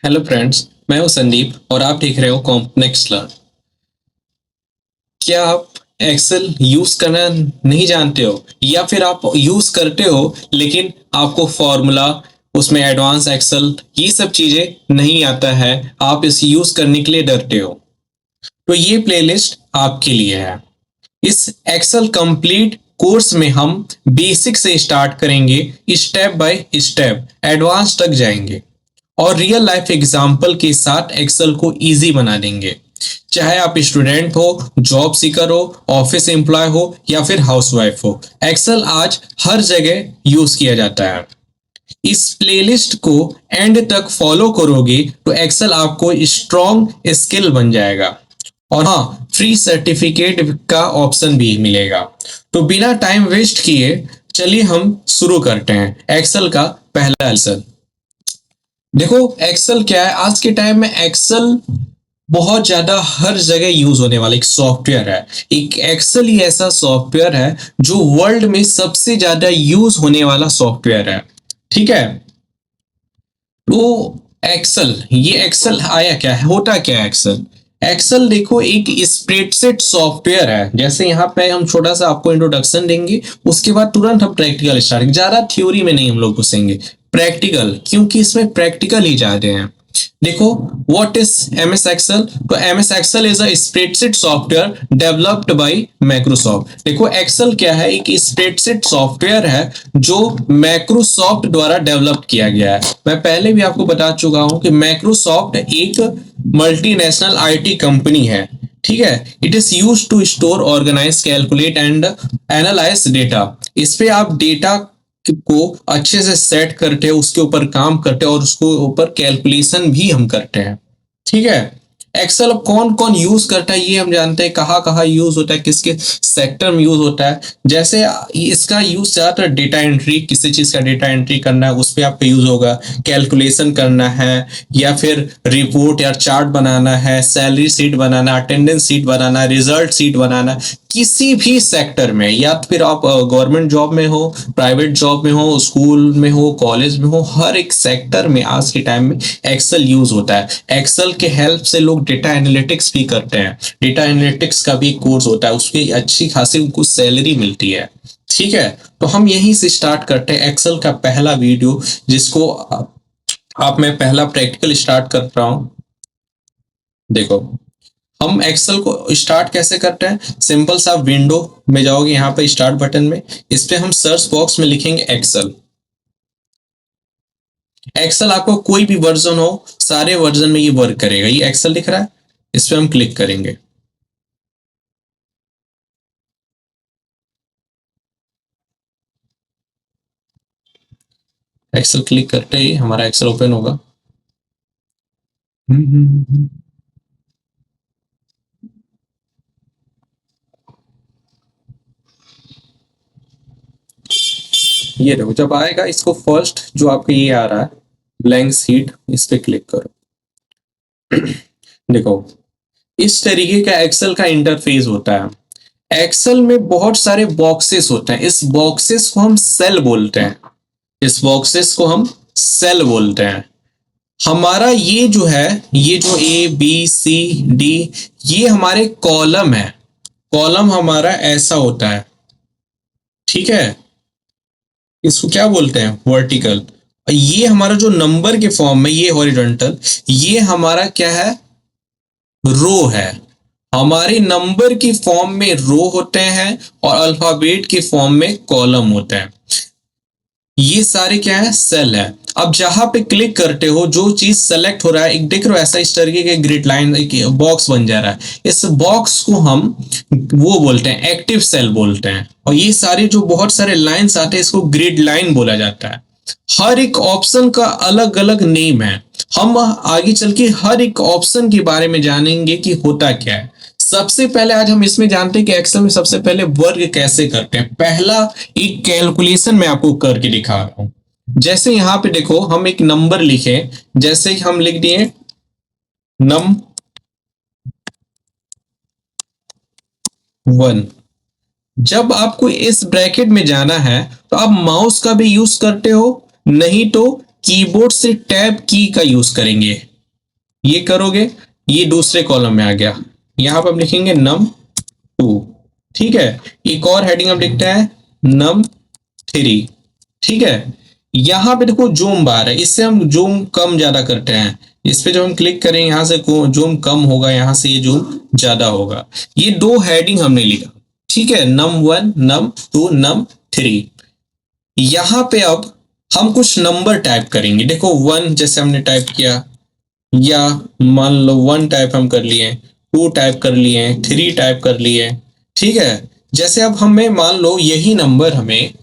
Hello friends, मैं हूं संदीप और आप देख रहे हो कॉम्प्लेक्स लर्न। क्या आप एक्सेल यूज करना नहीं जानते हो या फिर आप यूज करते हो लेकिन आपको फॉर्मूला उसमें एडवांस एक्सेल ये सब चीजें नहीं आता है, आप इस यूज करने के लिए डरते हो? तो ये प्लेलिस्ट आपके लिए है। इस एक्सेल कंप्लीट कोर्स में हम बेसिक से स्टार्ट करेंगे, स्टेप बाय स्टेप एडवांस तक जाएंगे और रियल लाइफ एग्जाम्पल के साथ एक्सेल को इजी बना देंगे। चाहे आप स्टूडेंट हो, जॉब सीकर हो, ऑफिस एम्प्लॉय हो या फिर हाउसवाइफ हो, एक्सेल आज हर जगह यूज किया जाता है। इस प्लेलिस्ट को एंड तक फॉलो करोगे तो एक्सेल आपको स्ट्रॉन्ग स्किल बन जाएगा और हाँ, फ्री सर्टिफिकेट का ऑप्शन भी मिलेगा। तो बिना टाइम वेस्ट किए चलिए हम शुरू करते हैं एक्सेल का पहला लेसन। देखो, एक्सेल क्या है? आज के टाइम में एक्सेल बहुत ज्यादा हर जगह यूज होने वाला एक सॉफ्टवेयर है। एक एक्सेल ही ऐसा सॉफ्टवेयर है जो वर्ल्ड में सबसे ज्यादा यूज होने वाला सॉफ्टवेयर है। ठीक है, तो एक्सेल, ये एक्सेल आया क्या है, होता क्या है एक्सेल? एक्सेल देखो एक स्प्रेडशीट सॉफ्टवेयर है। जैसे यहाँ पे हम छोटा सा आपको इंट्रोडक्शन देंगे, उसके बाद तुरंत हम प्रैक्टिकल स्टार्ट, ज्यादा थ्योरी में नहीं हम लोग घुसेंगे, प्रैक्टिकल, क्योंकि इसमें प्रैक्टिकल ही ज्यादा हैं। देखो, what is M S Excel? तो M S Excel is a spreadsheet software developed by Microsoft. देखो, एक्सेल क्या है? एक स्प्रेडशीट सॉफ्टवेयर है जो माइक्रोसॉफ्ट द्वारा डेवलप किया गया है। मैं पहले भी आपको बता चुका हूं कि माइक्रोसॉफ्ट एक मल्टीनेशनल आईटी कंपनी है। ठीक है, it is use to store, organise, calculate and analyse data. इस पे आप डेटा को अच्छे से सेट करते हैं, उसके ऊपर काम करते हैं और उसको ऊपर कैलकुलेशन भी हम करते हैं। ठीक है, एक्सेल अब कौन कौन यूज करता है ये हम जानते हैं, कहाँ कहाँ यूज होता है, किसके सेक्टर में यूज होता है। जैसे इसका यूज ज्यादातर डेटा एंट्री, किसी चीज का डेटा एंट्री करना है उस पर आपका यूज होगा, कैलकुलेशन करना है या फिर रिपोर्ट या चार्ट बनाना है, सैलरी शीट बनाना, अटेंडेंस शीट बनाना, रिजल्ट शीट बनाना, किसी भी सेक्टर में, या फिर आप गवर्नमेंट जॉब में हो, प्राइवेट जॉब में हो, स्कूल में हो, कॉलेज में हो, हर एक सेक्टर में आज के टाइम में एक्सेल यूज होता है। एक्सेल के हेल्प से लोग डेटा एनालिटिक्स भी करते हैं। डेटा एनालिटिक्स का भी कोर्स होता है, उसकी अच्छी खासी उनको सैलरी मिलती है। ठीक है, तो हम यहीं से स्टार्ट करते हैं एक्सेल का पहला वीडियो, जिसको आप मैं पहला प्रैक्टिकल स्टार्ट कर रहा हूं। देखो, हम एक्सेल को स्टार्ट कैसे करते हैं? सिंपल सा विंडो में जाओगे, यहाँ पे स्टार्ट बटन में, इस पे हम सर्च बॉक्स में लिखेंगे एक्सेल। एक्सेल आपको कोई भी वर्जन हो, सारे वर्जन में ये वर्क करेगा। ये एक्सेल दिख रहा है, इस पे हम क्लिक करेंगे। एक्सेल क्लिक करते ही हमारा एक्सेल ओपन होगा। ये देखो, जब आएगा इसको फर्स्ट जो आपका ये आ रहा है ब्लैंक शीट, इस पे क्लिक करो। देखो, इस तरीके का एक्सेल का इंटरफेस होता है। एक्सेल में बहुत सारे बॉक्सेस होते हैं, इस बॉक्सेस को हम सेल बोलते हैं। इस बॉक्सेस को हम सेल बोलते हैं। हमारा ये जो है, ये जो ए बी सी डी, ये हमारे कॉलम है। कॉलम हमारा ऐसा होता है। ठीक है, इसको क्या बोलते हैं? वर्टिकल। ये हमारा जो नंबर के फॉर्म में, ये हॉरिजॉन्टल, ये हमारा क्या है? रो है। हमारे नंबर की फॉर्म में रो होते हैं और अल्फाबेट के फॉर्म में कॉलम होते हैं। ये सारे क्या है? सेल है। अब जहां पे क्लिक करते हो जो चीज सेलेक्ट हो रहा है, एक देख रहे हो ऐसा इस तरीके के ग्रिड लाइन, एक बॉक्स बन जा रहा है। इस बॉक्स को हम वो बोलते हैं, एक्टिव सेल बोलते हैं। और ये सारे जो बहुत सारे लाइंस आते हैं, इसको ग्रिड लाइन बोला जाता है। हर एक ऑप्शन का अलग अलग नेम है। हम आगे चल के हर एक ऑप्शन के बारे में जानेंगे कि होता क्या है। सबसे पहले आज हम इसमें जानते हैं कि एक्सेल में सबसे पहले वर्क कैसे करते हैं। पहला एक कैलकुलेशन मैं आपको करके दिखा रहा हूं। जैसे यहां पे देखो, हम एक नंबर लिखे, जैसे हम लिख दिए नम 1। जब आपको इस ब्रैकेट में जाना है तो आप माउस का भी यूज करते हो, नहीं तो कीबोर्ड से टैब की का यूज करेंगे। ये करोगे, ये दूसरे कॉलम में आ गया, यहाँ पर हम लिखेंगे num2। ठीक है, एक और हेडिंग हम लिखते हैं num3। ठीक है, यहाँ पे देखो जूम बार है, इससे हम जूम कम ज्यादा करते हैं। इस पे जब हम क्लिक करें यहाँ से जूम कम होगा, यहाँ से ये जूम ज्यादा होगा। ये दो हेडिंग हमने लिखा। ठीक है, num1 num2 num3। यहाँ पे अब हम कुछ नंबर टाइप करेंगे। देखो 1 जैसे हमने टाइप किया, या मान लो 1 टाइप हम कर लिए, 2 टाइप कर लिए, 3 टाइप कर लिए। ठीक है, जैसे अब हमें मान लो यही नंबर हमें,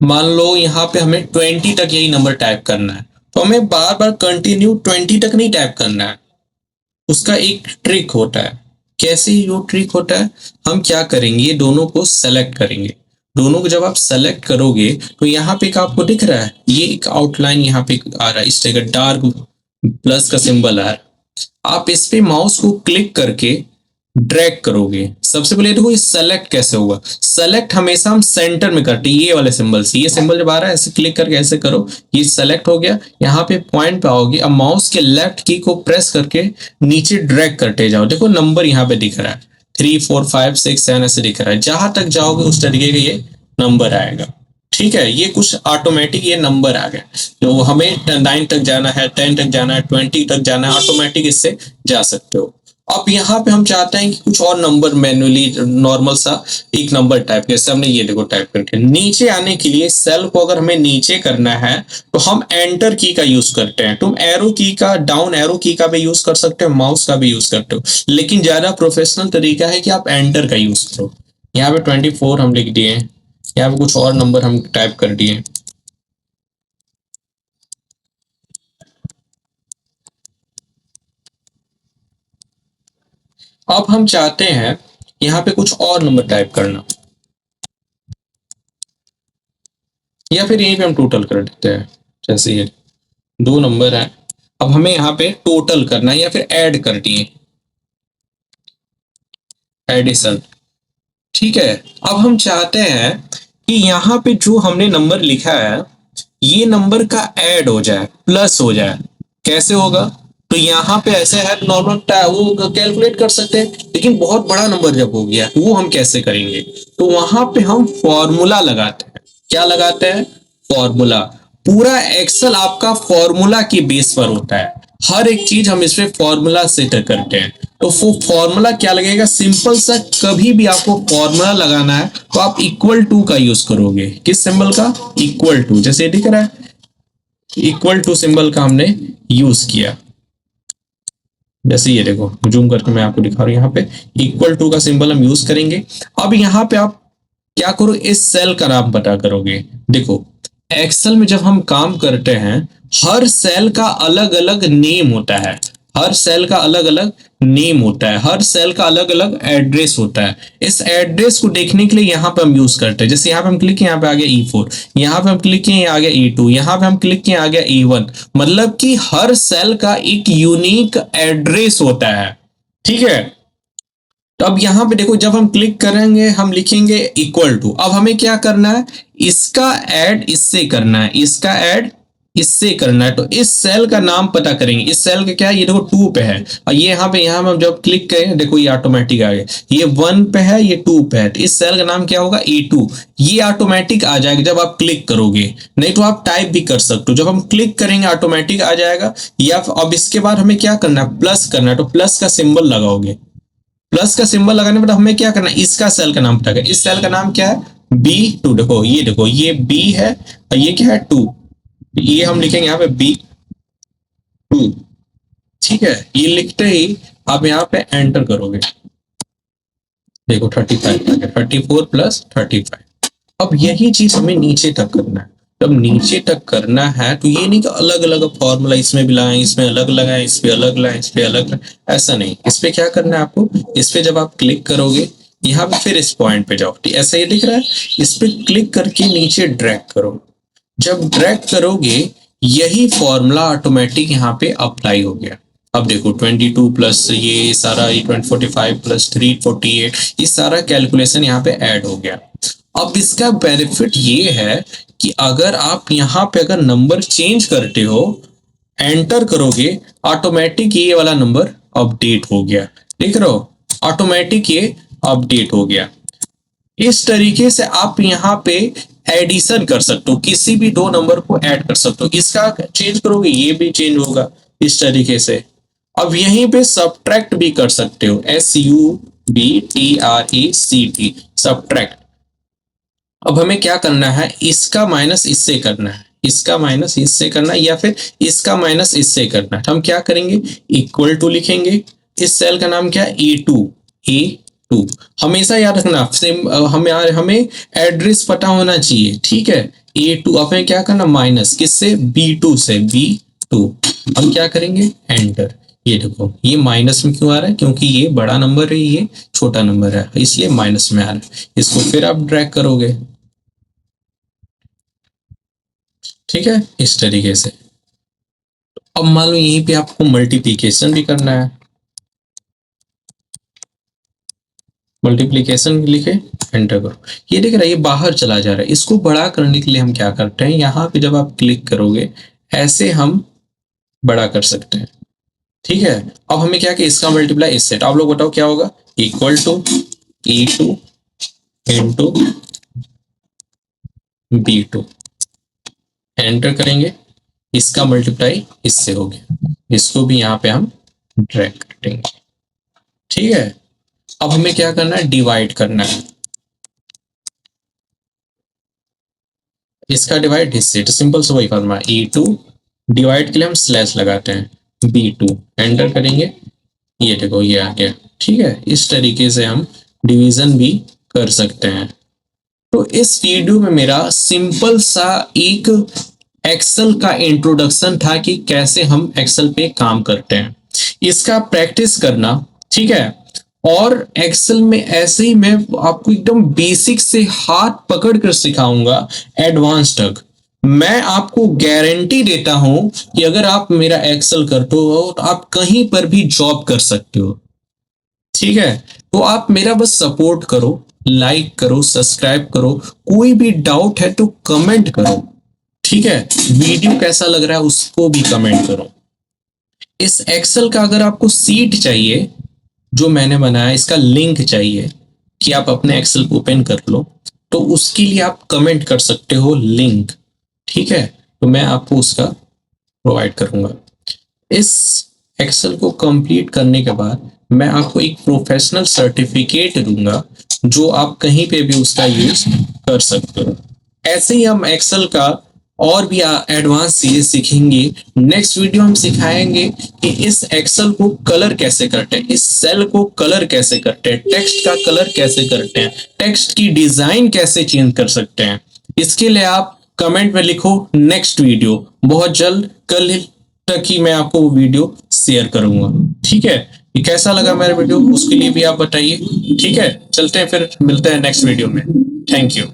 मान लो यहाँ पे हमें 20 तक यही नंबर टाइप करना है, तो हमें बार बार कंटिन्यू 20 तक नहीं टाइप करना है। उसका एक ट्रिक होता है। कैसे वो ट्रिक होता है, हम क्या करेंगे, ये दोनों को सेलेक्ट करेंगे। दोनों को जब आप सेलेक्ट करोगे तो यहाँ पे एक आपको दिख रहा है, ये एक आउटलाइन यहाँ पे आ रहा है, इस तरह डार्क प्लस का सिंबल आ रहा है। आप इस पे माउस को क्लिक करके ड्रैग करोगे। सबसे पहले देखो ये सेलेक्ट कैसे होगा। सेलेक्ट हमेशा हम सेंटर में करते हैं, ये वाले सिंबल से। ये सिंबल जब आ रहा है ऐसे क्लिक करके ऐसे करो, ये सेलेक्ट हो गया। यहाँ पे पॉइंट पे आओगे, अब माउस के लेफ्ट की को प्रेस करके नीचे ड्रैग करते जाओ। देखो नंबर यहाँ पे दिख रहा है 3 4 5 6 7 ऐसे दिख रहा है। जहां तक जाओगे उस तरीके का ये नंबर आएगा। ठीक है, ये कुछ ऑटोमेटिक ये नंबर आ गया। तो हमें 9 तक जाना है, 10 तक जाना है, 20 तक जाना है, ऑटोमेटिक इससे जा सकते हो। अब यहाँ पे हम चाहते हैं कि कुछ और नंबर मैन्युअली नॉर्मल सा एक नंबर टाइप, जैसे हमने ये देखो टाइप करके नीचे आने के लिए सेल को अगर हमें नीचे करना है तो हम एंटर की का यूज करते हैं। तुम एरो की का, डाउन एरो की का भी यूज कर सकते हो, माउस का भी यूज करते हो, लेकिन ज्यादा प्रोफेशनल तरीका है कि आप एंटर का यूज करो। यहाँ पे 24 हम लिख दिए, यहाँ पे कुछ और नंबर हम टाइप कर दिए। अब हम चाहते हैं यहाँ पे कुछ और नंबर टाइप करना, या फिर यहीं पे हम टोटल कर देते हैं। जैसे ये 2 नंबर है, अब हमें यहाँ पे टोटल करना है या फिर ऐड कर दिए, एडिशन। ठीक है, अब हम चाहते हैं कि यहाँ पे जो हमने नंबर लिखा है ये नंबर का ऐड हो जाए, प्लस हो जाए। कैसे होगा, तो यहाँ पे ऐसे है नॉर्मल वो कैलकुलेट कर सकते हैं, लेकिन बहुत बड़ा नंबर जब हो गया वो हम कैसे करेंगे, तो वहां पे हम फॉर्मूला लगाते हैं। क्या लगाते हैं, फॉर्मूला। पूरा एक्सेल आपका फॉर्मूला के बेस पर होता है। हर एक चीज हम इसमें फॉर्मूला सेट करते हैं। तो वो फॉर्मूला क्या लगेगा, सिंपल सा। कभी भी आपको फॉर्मूला लगाना है तो आप इक्वल टू का यूज करोगे। किस सिंबल का, इक्वल टू। जैसे दिख रहा है इक्वल टू सिंबल का हमने यूज किया। जैसे ये देखो, जूम करके मैं आपको दिखा रहा हूं, यहाँ पे इक्वल टू का सिंबल हम यूज करेंगे। अब यहाँ पे आप क्या करो, इस सेल का नाम पता करोगे। देखो एक्सेल में जब हम काम करते हैं हर सेल का अलग अलग नेम होता है, हर सेल का अलग अलग नेम होता है, हर सेल का अलग अलग एड्रेस होता है। इस एड्रेस को देखने के लिए यहाँ पे हम यूज करते हैं। जैसे यहाँ पे हम क्लिक किए, यहाँ पे आ गया E4, यहाँ पे हम क्लिक किए आ गया E2, यहाँ पे हम क्लिक किए आ गया E1। मतलब कि हर सेल का एक यूनिक एड्रेस होता है। ठीक है, तो अब यहाँ पे देखो जब हम क्लिक करेंगे हम लिखेंगे इक्वल टू। अब हमें क्या करना है, इसका ऐड इससे करना है, इसका ऐड इससे करना है। तो इस सेल का नाम पता करेंगे। इस सेल का क्या है, ये देखो 2 पे है, और ये यहाँ पे हम जब क्लिक करें देखो ये ऑटोमेटिक आ गया। ये 1 पे है, ये 2 पे है, तो इस सेल का नाम क्या होगा, E2। ये ऑटोमेटिक आ जाएगा जब आप क्लिक करोगे, नहीं तो आप टाइप भी कर सकते हो। जब हम क्लिक करेंगे ऑटोमेटिक आ जाएगा। या अब इसके बाद हमें क्या करना है, प्लस करना है, तो प्लस का सिंबल लगाओगे। प्लस का सिंबल लगाने पर हमें क्या करना है, इसका सेल का नाम पता करना। इस सेल का नाम क्या है, B2। देखो ये B है और ये क्या है 2, ये हम लिखेंगे यहाँ पे B2। ठीक है, ये लिखते ही आप यहाँ पे एंटर करोगे। देखो 35 आ गया, 34 प्लस 35। अब यही चीज हमें नीचे तक करना है। जब नीचे तक करना है तो ये नहीं कि अलग अलग फॉर्मूला इसमें भी लाएं, इसमें अलग लगाएं, इस पे अलग लाएं, इस पे अलग लाएं, ऐसा नहीं। इस पे क्या करना है आपको, इस पे जब आप क्लिक करोगे यहाँ पे फिर इस पॉइंट पे जाओ, ऐसा ये दिख रहा है, इस पे क्लिक करके नीचे ड्रैग करो। जब ड्रैग करोगे यही फॉर्मूला ऑटोमेटिक यहाँ पे अप्लाई हो गया। अब देखो 22 प्लस ये सारा 45 प्लस 348, ये सारा कैलकुलेशन यहाँ पे ऐड हो गया। अब इसका बेनिफिट ये है कि अगर आप यहाँ पे अगर नंबर चेंज करते हो एंटर करोगे ऑटोमेटिक ये वाला नंबर अपडेट हो गया। देख रहे हो, ऑटोमेटिक ये अपडेट हो गया। इस तरीके से आप यहाँ पे एडिशन कर सकते हो, किसी भी दो नंबर को ऐड कर सकते हो। इसका चेंज करोगे ये भी चेंज होगा इस तरीके से। अब यहीं पे सब्ट्रैक्ट भी कर सकते हो, SUBTRACT, सब्ट्रैक्ट। अब हमें क्या करना है, इसका माइनस इससे करना है, इसका माइनस इससे करना है, या फिर इसका माइनस इससे करना है। हम क्या करेंगे, इक्वल टू लिखेंगे। इस सेल का नाम क्या है, E2। हमेशा याद रखना, हमें एड्रेस पता होना चाहिए, ठीक है। A2 हमें क्या करना, माइनस किससे, B2 से, B2। हम क्या करेंगे, एंटर। ये देखो, ये माइनस में क्यों आ रहा है, क्योंकि ये बड़ा नंबर है, ये छोटा नंबर है, इसलिए माइनस में आ रहा है। इसको फिर आप ड्रैग करोगे, ठीक है, इस तरीके से। अब मान लो यहीं पे आपको मल्टीप्लीकेशन भी करना है, मल्टीप्लीकेशन लिखे, एंटर करो। ये देख रहा है, ये बाहर चला जा रहा है। इसको बड़ा करने के लिए हम क्या करते हैं, यहाँ पे जब आप क्लिक करोगे ऐसे हम बड़ा कर सकते हैं, ठीक है। अब हमें क्या कि इसका मल्टीप्लाई इससे, तो आप लोग बताओ क्या होगा, equal to E2 into B2, enter करेंगे। इसका मल्टीप्लाई इससे हो गया, इसको भी यहाँ पे हम ड्रैग कर देंगे, ठीक है। अब हमें क्या करना है, डिवाइड करना है। इसका डिवाइड इससे, तो सिंपल से वही फॉर्मूला, E2 डिवाइड के लिए हम स्लैश लगाते हैं, B2, एंटर करेंगे। ये देखो ये आ गया, ठीक है। इस तरीके से हम डिवीजन भी कर सकते हैं। तो इस वीडियो में मेरा सिंपल सा एक एक्सेल का इंट्रोडक्शन था कि कैसे हम एक्सेल पे काम करते हैं, इसका प्रैक्टिस करना, ठीक है। और एक्सेल में ऐसे ही मैं आपको एकदम बेसिक से हाथ पकड़ कर सिखाऊंगा एडवांस तक। मैं आपको गारंटी देता हूं कि अगर आप मेरा एक्सेल करते हो तो आप कहीं पर भी जॉब कर सकते हो, ठीक है। तो आप मेरा बस सपोर्ट करो, लाइक करो, सब्सक्राइब करो। कोई भी डाउट है तो कमेंट करो, ठीक है। वीडियो कैसा लग रहा है उसको भी कमेंट करो। इस एक्सेल का अगर आपको सीट चाहिए जो मैंने बनाया, इसका लिंक चाहिए कि आप अपने एक्सेल को ओपन कर लो, तो उसके लिए आप कमेंट कर सकते हो लिंक, ठीक है। तो मैं आपको उसका प्रोवाइड करूंगा। इस एक्सेल को कंप्लीट करने के बाद मैं आपको एक प्रोफेशनल सर्टिफिकेट दूंगा जो आप कहीं पे भी उसका यूज कर सकते हो। ऐसे ही हम एक्सेल का और भी एडवांस चीजें सीखेंगे। नेक्स्ट वीडियो हम सिखाएंगे कि इस एक्सेल को कलर कैसे करते हैं, इस सेल को कलर कैसे करते हैं, टेक्स्ट का कलर कैसे करते हैं, टेक्स्ट की डिजाइन कैसे चेंज कर सकते हैं। इसके लिए आप कमेंट में लिखो नेक्स्ट वीडियो। बहुत जल्द कल तक ही मैं आपको वो वीडियो शेयर करूंगा, ठीक है। ये कैसा लगा मेरा वीडियो उसके लिए भी आप बताइए, ठीक है। चलते हैं, फिर मिलते हैं नेक्स्ट वीडियो में। Thank you.